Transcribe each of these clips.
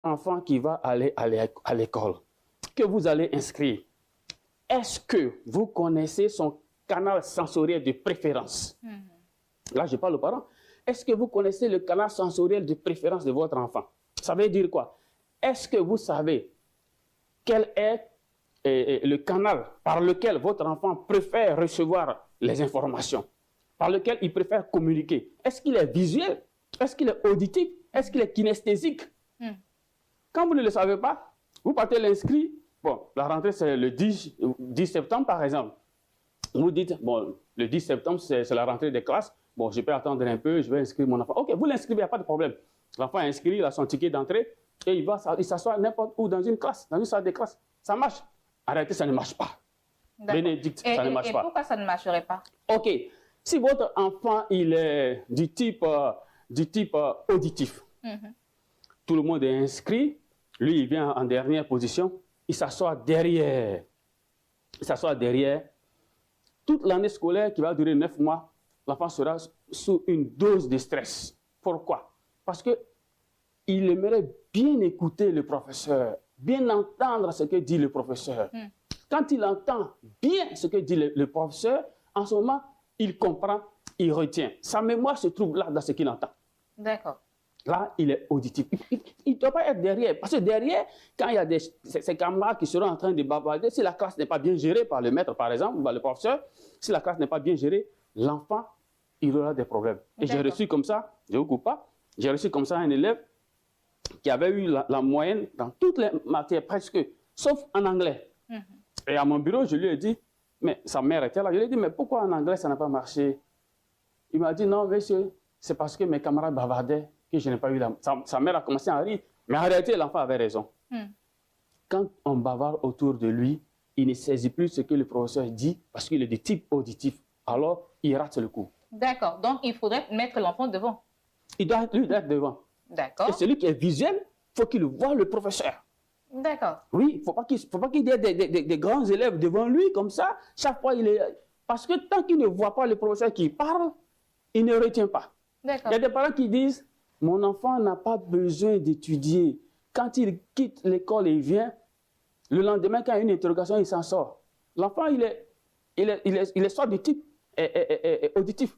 enfant qui va aller à l'école, que vous allez inscrire, est-ce que vous connaissez son canal sensoriel de préférence? Là, je parle aux parents. Est-ce que vous connaissez le canal sensoriel de préférence de votre enfant? Ça veut dire quoi? Est-ce que vous savez quel est le canal par lequel votre enfant préfère recevoir les informations, par lequel il préfère communiquer? Est-ce qu'il est visuel? Est-ce qu'il est auditif? Est-ce qu'il est kinesthésique? Quand vous ne le savez pas, vous partez l'inscrit. Bon, la rentrée, c'est le 10 septembre, par exemple. Vous dites, bon, le 10 septembre, c'est la rentrée des classes. Bon, je peux attendre un peu, je vais inscrire mon enfant. OK, vous l'inscrivez, il n'y a pas de problème. L'enfant est inscrit, il a son ticket d'entrée et il s'assoit n'importe où dans une classe, dans une salle de classe. Ça marche. En réalité, ça ne marche pas. Bénédicte, ça ne marche pas. Et pourquoi ça ne marcherait pas? OK. Si votre enfant, il est du type auditif, tout le monde est inscrit, lui, il vient en dernière position, il s'assoit derrière. Il s'assoit derrière. Toute l'année scolaire qui va durer 9 mois, l'enfant sera sous une dose de stress. Pourquoi? Parce qu'il aimerait bien écouter le professeur, bien entendre ce que dit le professeur. Quand il entend bien ce que dit le professeur, en ce moment, il comprend, il retient. Sa mémoire se trouve là dans ce qu'il entend. D'accord. Là, il est auditif. Il ne doit pas être derrière. Parce que derrière, quand il y a ces camarades qui seront en train de bavarder, si la classe n'est pas bien gérée par le maître, par exemple, ou par le professeur, si la classe n'est pas bien gérée, l'enfant, il aura des problèmes. Et j'ai reçu comme ça, je ne vous coupe pas, j'ai reçu comme ça un élève qui avait eu la moyenne dans toutes les matières, presque, sauf en anglais. Et à mon bureau, je lui ai dit, mais sa mère était là, je lui ai dit, mais pourquoi en anglais ça n'a pas marché? Il m'a dit, non, monsieur, c'est parce que mes camarades bavardaient que je n'ai pas eu la... Sa mère a commencé à rire, mais en réalité, l'enfant avait raison. Quand on bavarde autour de lui, il ne saisit plus ce que le professeur dit parce qu'il est de type auditif. Alors, il rate le coup. D'accord. Donc, il faudrait mettre l'enfant devant. Il doit être devant. D'accord. Et celui qui est visuel, il faut qu'il voie le professeur. D'accord. Oui, il ne faut pas qu'il y ait des grands élèves devant lui comme ça. Chaque fois, il est... Parce que tant qu'il ne voit pas le professeur qui parle, il ne retient pas. D'accord. Il y a des parents qui disent, mon enfant n'a pas besoin d'étudier. Quand il quitte l'école et il vient, le lendemain, quand il y a une interrogation, il s'en sort. L'enfant, il est soit du type auditif.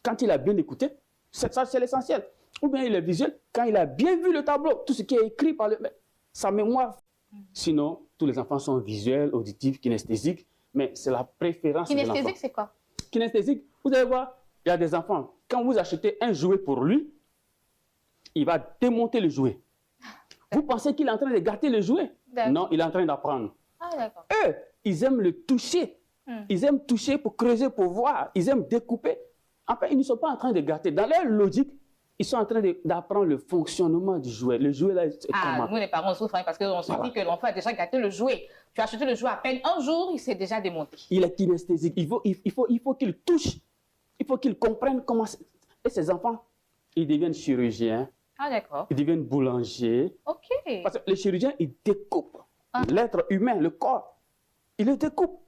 Quand il a bien écouté, ça c'est l'essentiel. Ou bien il est visuel, quand il a bien vu le tableau, tout ce qui est écrit par sa mémoire. Sinon, tous les enfants sont visuels, auditifs, kinesthésiques, mais c'est la préférence de l'enfant. Kinesthésique, c'est quoi? Kinesthésique, vous allez voir, il y a des enfants, quand vous achetez un jouet pour lui, il va démonter le jouet. Vous pensez qu'il est en train de gâter le jouet? Non, il est en train d'apprendre. Ah, d'accord. Eux, ils aiment le toucher. Ils aiment toucher pour creuser, pour voir. Ils aiment découper. Enfin, ils ne sont pas en train de gâter. Dans leur logique, ils sont en train d'apprendre le fonctionnement du jouet. Le jouet, là, c'est comment? Nous, les parents, on souffre parce qu'on se dit que l'enfant a déjà gâté le jouet. Tu as acheté le jouet à peine un jour, il s'est déjà démonté. Il est kinesthésique. Il faut qu'il touche. Il faut qu'il comprenne comment... Et ces enfants, ils deviennent chirurgiens. Ah, d'accord. Ils deviennent boulangers. OK. Parce que les chirurgiens, ils découpent l'être humain, le corps. Ils le découpent.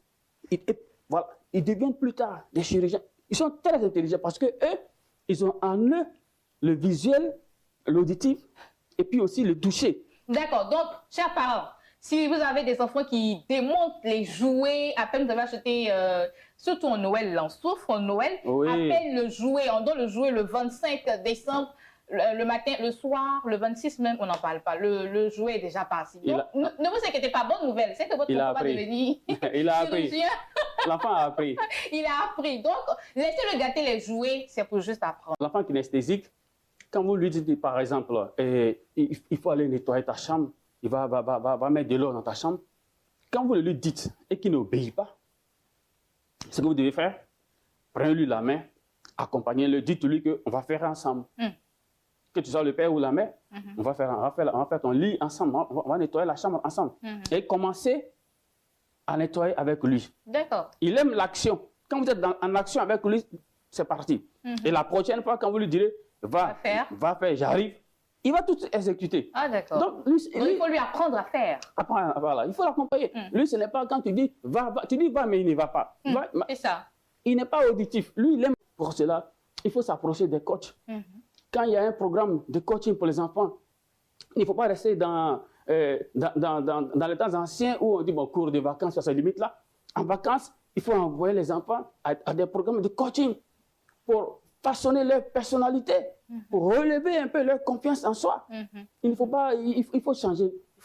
Voilà. Ils deviennent plus tard des chirurgiens. Ils sont très intelligents parce que eux, ils ont en eux le visuel, l'auditif et puis aussi le toucher. D'accord. Donc, chers parents, si vous avez des enfants qui démontent les jouets, à peine vous avez acheté, surtout en Noël, là, on souffre en Noël, Oui. à peine le jouet, on donne le jouet le 25 décembre, le matin, le soir, le 26 même, on n'en parle pas. Le jouet est déjà parti. Donc, ne vous inquiétez pas, bonne nouvelle, c'est que votre enfant va devenir Il a appris. L'enfant a appris. Il a appris. Donc, laissez-le gâter les jouets, c'est pour juste apprendre. L'enfant kinesthésique, quand vous lui dites, par exemple, il faut aller nettoyer ta chambre, il va mettre de l'eau dans ta chambre. Quand vous le lui dites et qu'il n'obéit pas, ce que vous devez faire, prenez-lui la main, accompagnez-le, dites-lui qu'on va faire ensemble. Que tu sois le père ou la mère, on va faire ton lit ensemble, on va nettoyer la chambre ensemble. Et commencer à nettoyer avec lui. D'accord. Il aime l'action. Quand vous êtes en action avec lui, c'est parti. Et la prochaine fois, quand vous lui direz, va faire, j'arrive, il va tout exécuter. Ah, d'accord. Donc, il faut lui apprendre à faire. Voilà, il faut l'accompagner. Lui, ce n'est pas quand tu dis, va, tu dis va, mais il ne va pas. C'est ça. Il n'est pas auditif. Lui, il aime. Pour cela, il faut s'approcher des coachs. Quand il y a un programme de coaching pour les enfants, Il ne faut pas rester dans les temps anciens où on dit, bon, cours de vacances, ça se limite là. En vacances, il faut envoyer les enfants à des programmes de coaching pour façonner leur personnalité, pour relever un peu leur confiance en soi. Il ne faut pas, il faut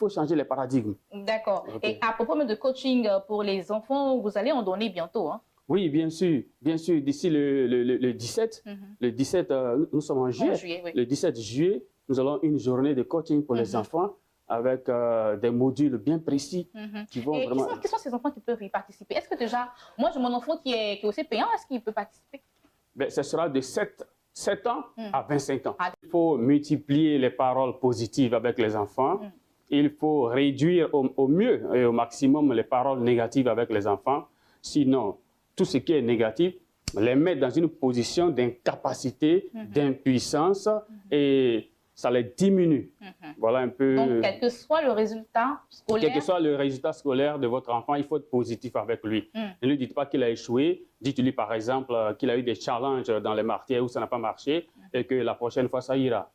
changer les paradigmes. D'accord. Okay. Et à propos de coaching pour les enfants, vous allez en donner bientôt, hein? Oui, bien sûr, d'ici le 17, le 17 nous sommes en juillet, Oui. Le 17 juillet, nous allons une journée de coaching pour les enfants avec des modules bien précis qui vont et vraiment... Qui sont ces enfants qui peuvent y participer? Est-ce que déjà, moi j'ai mon enfant qui est aussi payant, est-ce qu'il peut participer? Ben, ce sera de 7 ans à 25 ans. Il faut multiplier les paroles positives avec les enfants. Il faut réduire au mieux et au maximum les paroles négatives avec les enfants. Sinon, tout ce qui est négatif, les mettre dans une position d'incapacité, d'impuissance et ça les diminue. Voilà un peu... Donc, quel que soit le résultat scolaire... Quel que soit le résultat scolaire de votre enfant, il faut être positif avec lui. Ne lui dites pas qu'il a échoué. Dites-lui, par exemple, qu'il a eu des challenges dans les matières où ça n'a pas marché et que la prochaine fois, ça ira.